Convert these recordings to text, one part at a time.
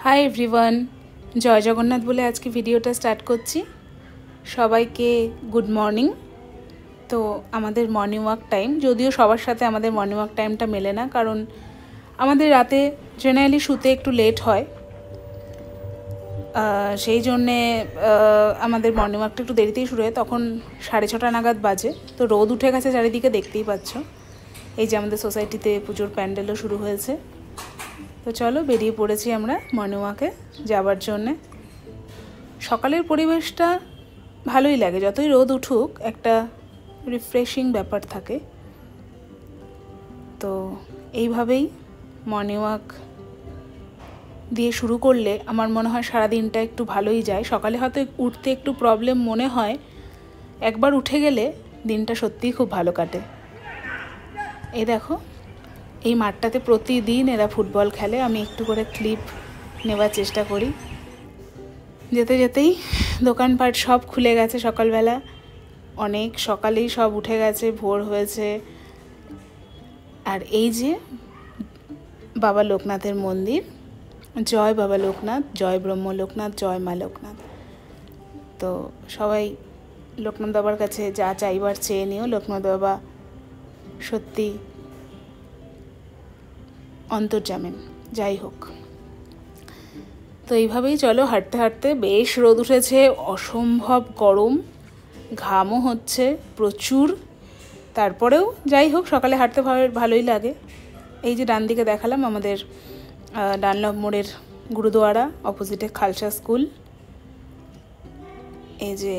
Hi everyone, जय जगन्नाथ बोले आज की भिडियोटा स्टार्ट करছি। সবাইকে গুড মর্নিং। তো আমাদের মর্নিং ওয়াক টাইম, যদিও সবার সাথে আমাদের মর্নিং ওয়াক টাইমটা মেলে না, কারণ আমাদের রাতে জেনারেলি শুতে একটু লেট হয়, সেই জন্যে আমাদের মর্নিং ওয়াকটা একটু দেরিতেই শুরু হয়। তখন 6:30 নাগাদ বাজে। তো রোদ উঠে গেছে চারিদিকে, দেখতেই পাচ্ছ। এই যে আমাদের সোসাইটিতে পুজোর প্যান্ডেলও শুরু হয়েছে। তো চলো বেরিয়ে পড়েছি আমরা মর্নিং ওয়াকে যাবার জন্যে। সকালের পরিবেশটা ভালোই লাগে, যতই রোদ উঠুক একটা রিফ্রেশিং ব্যাপার থাকে। তো এইভাবেই মর্নিং ওয়াক দিয়ে শুরু করলে আমার মনে হয় সারাদিনটা একটু ভালোই যায়। সকালে হয়তো উঠতে একটু প্রবলেম মনে হয়, একবার উঠে গেলে দিনটা সত্যিই খুব ভালো কাটে। এই দেখো, এই মাঠটাতে প্রতিদিন এরা ফুটবল খেলে। আমি একটু করে ক্লিপ নেওয়ার চেষ্টা করি। যেতে যেতেই দোকানপাট সব খুলে গেছে সকালবেলা, অনেক সকালেই সব উঠে গেছে, ভোর হয়েছে। আর এই যে বাবা লোকনাথের মন্দির, জয় বাবা লোকনাথ, জয় ব্রহ্ম লোকনাথ, জয় মা লোকনাথ। তো সবাই লোকনাথ বাবার কাছে যা চাইবার চেয়ে নিও। লোকনাথ বাবা সত্যি অন্তর্যামীন। যাই হোক, তো এইভাবেই চলো হাঁটতে হাঁটতে। বেশ রোদ উঠেছে, অসম্ভব গরম, ঘামও হচ্ছে প্রচুর। তারপরেও যাই হোক, সকালে হাঁটতে ভালোই লাগে। এই যে ডান দিকে দেখালাম আমাদের ডানলপ মোড়ের গুরুদুয়ারা, অপোজিটে খালসা স্কুল। এই যে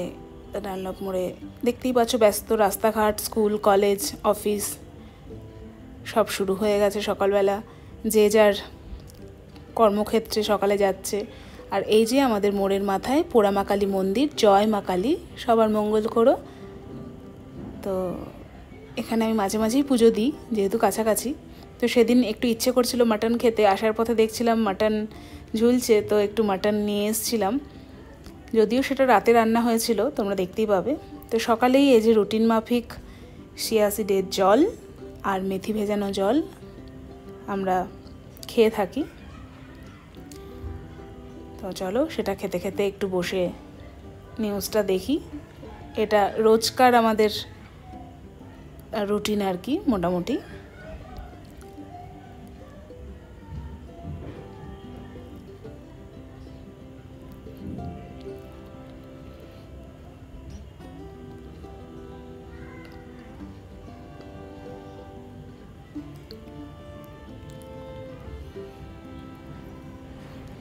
ডানলপ মোড়ে দেখতেই পাচ্ছ ব্যস্ত রাস্তাঘাট, স্কুল, কলেজ, অফিস সব শুরু হয়ে গেছে সকালবেলা। যে যার কর্মক্ষেত্রে সকালে যাচ্ছে। আর এই যে আমাদের মোড়ের মাথায় পোড়া মা কালী মন্দির, জয় মা কালী, সবার মঙ্গল করো। তো এখানে আমি মাঝে মাঝেই পুজো দিই, যেহেতু কাছাকাছি। তো সেদিন একটু ইচ্ছে করছিল মাটন খেতে, আসার পথে দেখছিলাম মাটন ঝুলছে, তো একটু মাটন নিয়ে এসেছিলাম। যদিও সেটা রাতে রান্না হয়েছিল, তোমরা দেখতেই পাবে। তো সকালেই এই যে রুটিন মাফিক চিয়া সিডের জল আর মেথি ভেজানো জল আমরা খেয়ে থাকি। তো চলো সেটা খেতে খেতে একটু বসে নিউজটা দেখি। এটা রোজকার আমাদের রুটিন আর কি, মোটামুটি।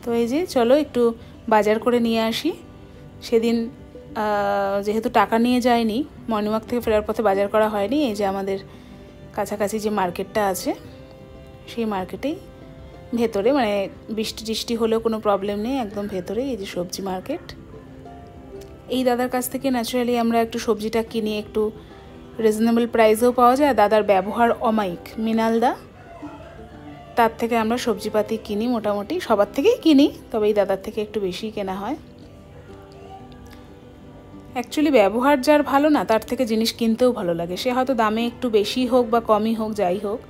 তো এই যে চলো একটু বাজার করে নিয়ে আসি। সেদিন যেহেতু টাকা নিয়ে যায়নি, মর্নিং ওয়াক থেকে ফেরার পথে বাজার করা হয়নি। এই যে আমাদের কাছাকাছি যে মার্কেটটা আছে, সেই মার্কেটেই ভেতরে, মানে বৃষ্টি টিষ্টি হলেও কোনো প্রবলেম নেই, একদম ভেতরে এই যে সবজি মার্কেট। এই দাদার কাছ থেকে ন্যাচারালি আমরা একটু সবজিটা কিনি, একটু রিজনেবল প্রাইসেও পাওয়া যায়। দাদার ব্যবহার অমায়িক, মৃণালদা, তার থেকে আমরা সবজিপাতি কিনি মোটামুটি। সবার থেকেই কিনি, তবে এই দাদার থেকে একটু বেশি কেনা হয়। অ্যাকচুয়ালি ব্যবহার যার ভালো না, তার থেকে জিনিস কিনতেও ভালো লাগে। সে হয়তো দামে একটু বেশি হোক বা কমই হোক, যাই হোক।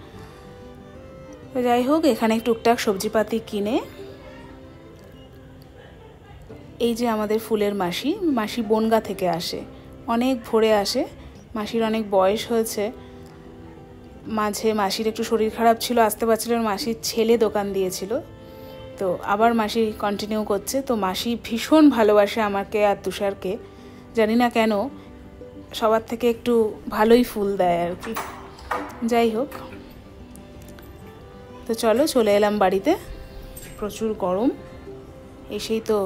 তো যাই হোক, এখানে টুকটাক সবজিপাতি কিনে এই যে আমাদের ফুলের মাসি, মাসি বনগা থেকে আসে, অনেক ভোরে আসে। মাসির অনেক বয়স হয়েছে। মাঝে মাসির একটু শরীর খারাপ ছিল, আসতে পারছিল না। মাসির ছেলে দোকান দিয়েছিল, তো আবার মাসি কন্টিনিউ করছে। তো মাসি ভীষণ ভালোবাসে আমাকে আর তুষারকে, জানি না কেন, সবার থেকে একটু ভালোই ফুল দেয় আর কি। যাই হোক, তো চলো চলে এলাম বাড়িতে। প্রচুর গরম, এসেই তো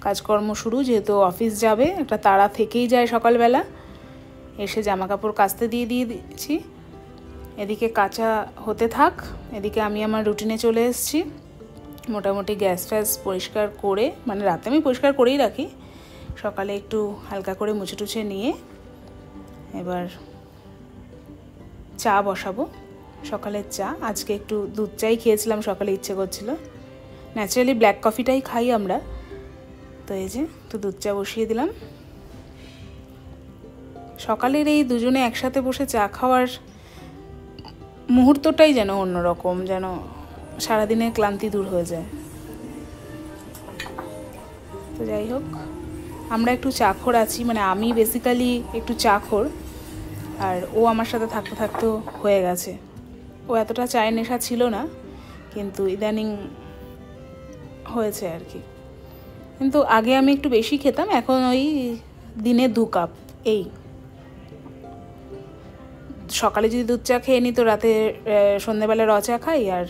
কাজকর্ম শুরু। যেহেতু অফিস যাবে, একটা তাড়া থেকেই যায় সকালবেলা। এসে জামা কাপড় কাচতে দিয়ে দিয়েছি, এদিকে কাঁচা হতে থাক, এদিকে আমি আমার রুটিনে চলে এসেছি। মোটামুটি গ্যাস ফ্যাস পরিষ্কার করে, মানে রাতে আমি পরিষ্কার করেই রাখি, সকালে একটু হালকা করে মুছে টুছে নিয়ে এবার চা বসাবো। সকালের চা, আজকে একটু দুধ চাই খেয়েছিলাম সকালে, ইচ্ছে করছিল। ন্যাচারালি ব্ল্যাক কফিটাই খাই আমরা। তো এই যে তো দুধ চা বসিয়ে দিলাম। সকালের এই দুজনে একসাথে বসে চা খাওয়ার মুহূর্তটাই যেন অন্যরকম, যেন সারাদিনের ক্লান্তি দূর হয়ে যায়। তো যাই হোক, আমরা একটু চাখর আছি, মানে আমি বেসিক্যালি একটু চাখর, আর ও আমার সাথে থাকতে থাকতেও হয়ে গেছে। ও এতটা চায়ের নেশা ছিল না, কিন্তু ইদানিং হয়েছে আর কি। কিন্তু আগে আমি একটু বেশি খেতাম, এখন ওই দিনে 2 কাপ। এই সকালে যদি দুধ চা খেয়ে নিই তো রাতে সন্ধ্যেবেলা র চা খাই, আর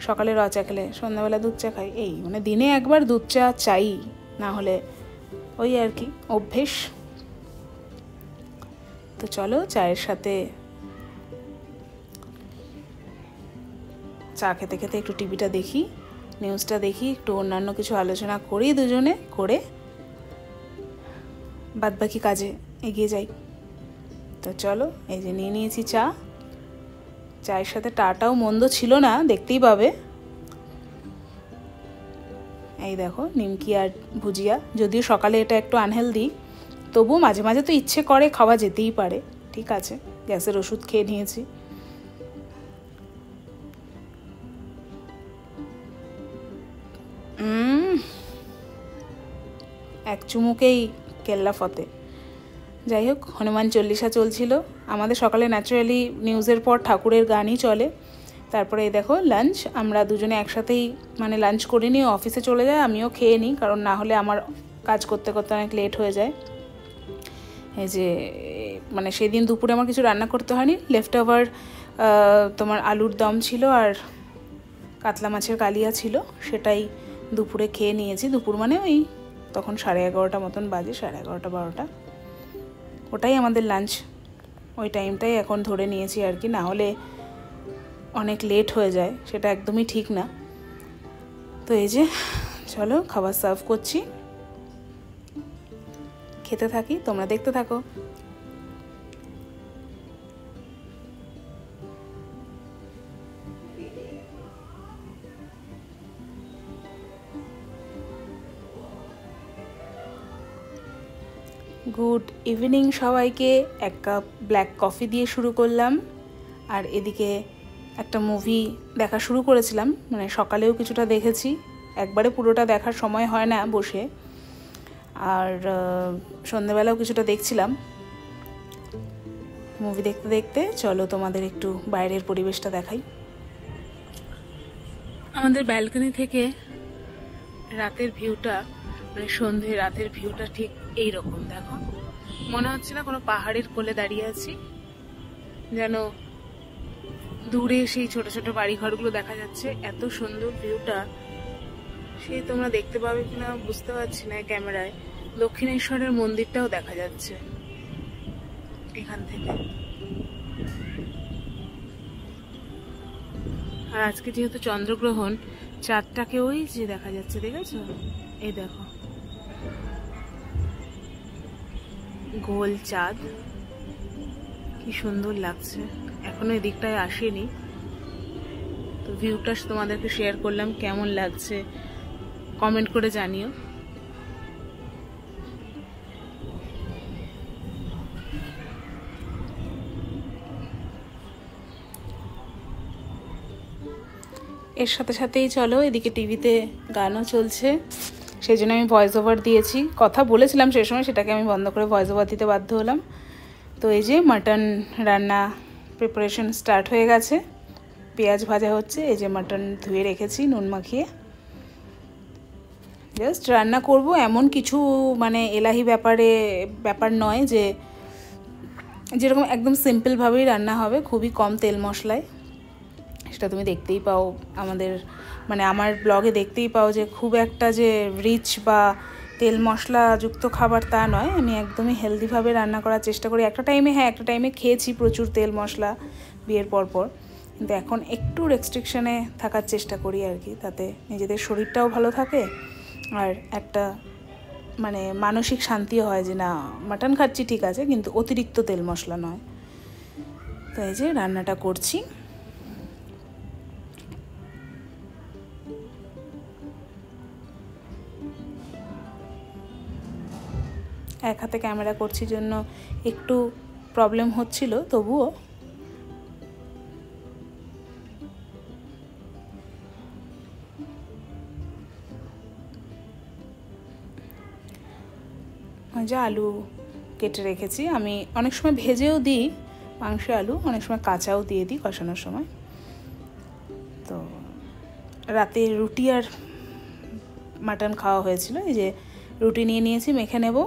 সকালে র চা খেলে সন্ধ্যাবেলা দুধ চা খাই। এই মানে দিনে একবার দুধ চা চাই, না হলে ওই আর কি অভ্যেস। তো চলো চায়ের সাথে চা খেতে খেতে একটু টিভিটা দেখি, নিউজটা দেখি, একটু অন্যান্য কিছু আলোচনা করি দুজনে, করে বাদবাকি কাজে এগিয়ে যাই। তো চলো, এই যে নিয়ে নিয়েছি চা। চায়ের সাথে টাটাও মন্দ ছিল না, দেখতেই পাবে। এই দেখো নিমকি আর ভুজিয়া, যদিও সকালে এটা একটু আনহেলদি, তবুও মাঝে মাঝে তো ইচ্ছে করে, খাওয়া যেতেই পারে। ঠিক আছে, গ্যাসের ওষুধ খেয়ে নিয়েছি। এক চুমুকেই কেল্লা ফতে। যাই হোক, হনুমান চল্লিশা চলছিল আমাদের সকালে। ন্যাচারালি নিউজের পর ঠাকুরের গানই চলে। তারপরে এই দেখো লাঞ্চ, আমরা দুজনে একসাথেই মানে লাঞ্চ করে নিয়ে অফিসে চলে যায়, আমিও খেয়ে নিই, কারণ না হলে আমার কাজ করতে করতে অনেক লেট হয়ে যায়। এই যে মানে সেদিন দুপুরে আমার কিছু রান্না করতে হয়নি, লেফট ওভার তোমার আলুর দম ছিল আর কাতলা মাছের কালিয়া ছিল, সেটাই দুপুরে খেয়ে নিয়েছি। দুপুর মানে ওই তখন 11:30 মতন বাজে, 11:30 12টা, ওটাই আমাদের লাঞ্চ। ওই টাইমটাই এখন ধরে নিয়েছি আর কি, না হলে অনেক লেট হয়ে যায়, সেটা একদমই ঠিক না। তো এই যে চলো খাবার সার্ভ করছি, খেতে থাকি, তোমরা দেখতে থাকো। গুড ইভিনিং সবাইকে। 1 কাপ ব্ল্যাক কফি দিয়ে শুরু করলাম, আর এদিকে একটা মুভি দেখা শুরু করেছিলাম, মানে সকালেও কিছুটা দেখেছি, একবারে পুরোটা দেখার সময় হয় না বসে, আর সন্ধ্যেবেলাও কিছুটা দেখছিলাম। মুভি দেখতে দেখতে চলো তোমাদের একটু বাইরের পরিবেশটা দেখাই। আমাদের ব্যালকনি থেকে রাতের ভিউটা, মানে সন্ধ্যে রাতের ভিউটা ঠিক এই রকম। দেখো, মনে হচ্ছে না কোনো পাহাড়ের কোলে দাঁড়িয়ে আছি, যেন দূরে সেই ছোট ছোট বাড়িঘরগুলো দেখা যাচ্ছে। এত সুন্দর ভিউটা, সেই তোমরা দেখতে পাবে কিনা বুঝতে পারছি না ক্যামেরায়। দক্ষিণেশ্বরের মন্দিরটাও দেখা যাচ্ছে এখান থেকে। আর আজকে যেহেতু চন্দ্রগ্রহণ, চাঁদটাকে ওই যে দেখা যাচ্ছে, দেখেছো? এই দেখো গোল চাঁদ, কি সুন্দর লাগছে। এখনো এদিকটায় আসেনি, তো ভিউটা তোমাদেরকে শেয়ার করলাম, কেমন লাগছে কমেন্ট করে জানিও। এর সাথে সাথেই চলো, এদিকে টিভিতে গানও চলছে, সেই জন্য আমি ভয়েস ওভার দিয়েছি। কথা বলেছিলাম সেই সময়, সেটাকে আমি বন্ধ করে ভয়েস ওভার দিতে বাধ্য হলাম। তো এই যে মাটন রান্না প্রিপারেশন স্টার্ট হয়ে গেছে, পেঁয়াজ ভাজা হচ্ছে। এই যে মাটন ধুয়ে রেখেছি নুন মাখিয়ে, জাস্ট রান্না করব। এমন কিছু মানে এলাহি ব্যাপার নয়, যে যেরকম একদম সিম্পলভাবেই রান্না হবে, খুবই কম তেল মশলায়। সেটা তুমি দেখতেই পাও আমাদের, মানে আমার ব্লগে দেখতেই পাও যে খুব একটা যে রিচ বা তেল মশলাযুক্ত খাবার তা নয়। আমি একদমই হেলদিভাবে রান্না করার চেষ্টা করি। একটা টাইমে খেয়েছি প্রচুর তেল মশলা বিয়ের পর, কিন্তু এখন একটু রেস্ট্রিকশানে থাকার চেষ্টা করি আর কি, তাতে নিজেদের শরীরটাও ভালো থাকে, আর একটা মানে মানসিক শান্তিও হয় যে না, মাটন খাচ্ছি ঠিক আছে, কিন্তু অতিরিক্ত তেল মশলা নয়। তো এই যে রান্নাটা করছি। এক হাতে ক্যামেরা করছি জন্য একটু প্রবলেম হচ্ছিল, তবুও যে আলু কেটে রেখেছি, আমি অনেক সময় ভেজেও দিই মাংসে আলু, অনেক সময় কাঁচাও দিয়ে দিই কষানোর সময়। তো রাতে রুটি আর মাটন খাওয়া হয়েছিল, এই যে রুটি নিয়ে নিয়েছি, মেখে নেব।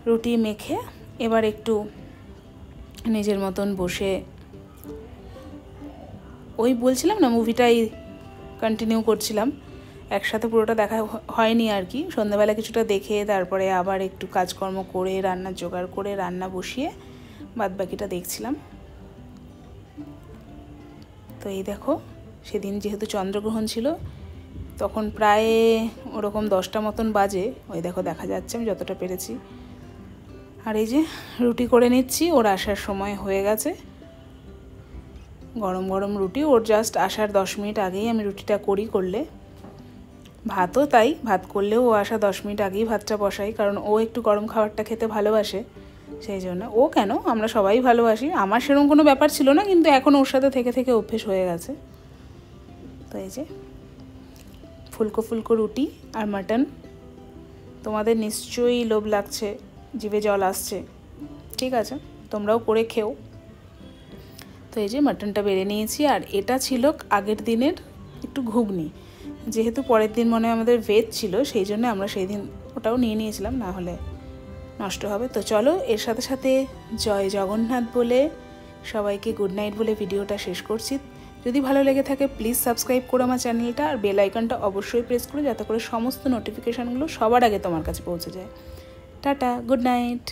রুটি মেখে এবার একটু নিজের মতন বসে ওই বলছিলাম না মুভিটাই কন্টিনিউ করছিলাম, একসাথে পুরোটা দেখা হয়নি আর কি। সন্ধ্যাবেলা কিছুটা দেখে তারপরে আবার একটু কাজকর্ম করে রান্নার জোগাড় করে রান্না বসিয়ে বাদবাকিটা দেখছিলাম। তো এই দেখো, সেদিন যেহেতু চন্দ্রগ্রহণ ছিল তখন প্রায় ওরকম 10টা মতন বাজে, ওই দেখো দেখা যাচ্ছে আমি যতটা পেরেছি। আর এই যে রুটি করে নিচ্ছি, ওর আসার সময় হয়ে গেছে। গরম গরম রুটি, ওর জাস্ট আসার 10 মিনিট আগেই আমি রুটিটা করলে। ভাতও তাই, ভাত করলেও ও আসা 10 মিনিট আগেই ভাতটা বসাই, কারণ ও একটু গরম খাবারটা খেতে ভালোবাসে, সেই জন্য। ও কেন, আমরা সবাই ভালোবাসি, আমার সেরকম কোনো ব্যাপার ছিল না, কিন্তু এখন ওর সাথে থেকে থেকে অভ্যেস হয়ে গেছে। তো এই যে ফুলকো ফুলকো রুটি আর মাটন, তোমাদের নিশ্চয়ই লোভ লাগছে, জিভে জল আসছে, ঠিক আছে, তোমরাও করে খেও। তো এই যে মাটনটা বেড়ে নিয়েছি, আর এটা ছিল আগের দিনের একটু ঘুগনি, যেহেতু পরের দিন মনে হয় আমাদের ভেজ ছিল, সেই জন্য আমরা সেই দিন ওটাও নিয়ে নিয়েছিলাম, না হলে নষ্ট হবে। তো চলো, এর সাথে সাথে জয় জগন্নাথ বলে সবাইকে গুড নাইট বলে ভিডিওটা শেষ করছি। যদি ভালো লেগে থাকে প্লিজ সাবস্ক্রাইব করো আমার চ্যানেলটা, আর বেল আইকনটা অবশ্যই প্রেস করো, যাতে করে সমস্ত নোটিফিকেশানগুলো সবার আগে তোমার কাছে পৌঁছে যায়। Tata, good night.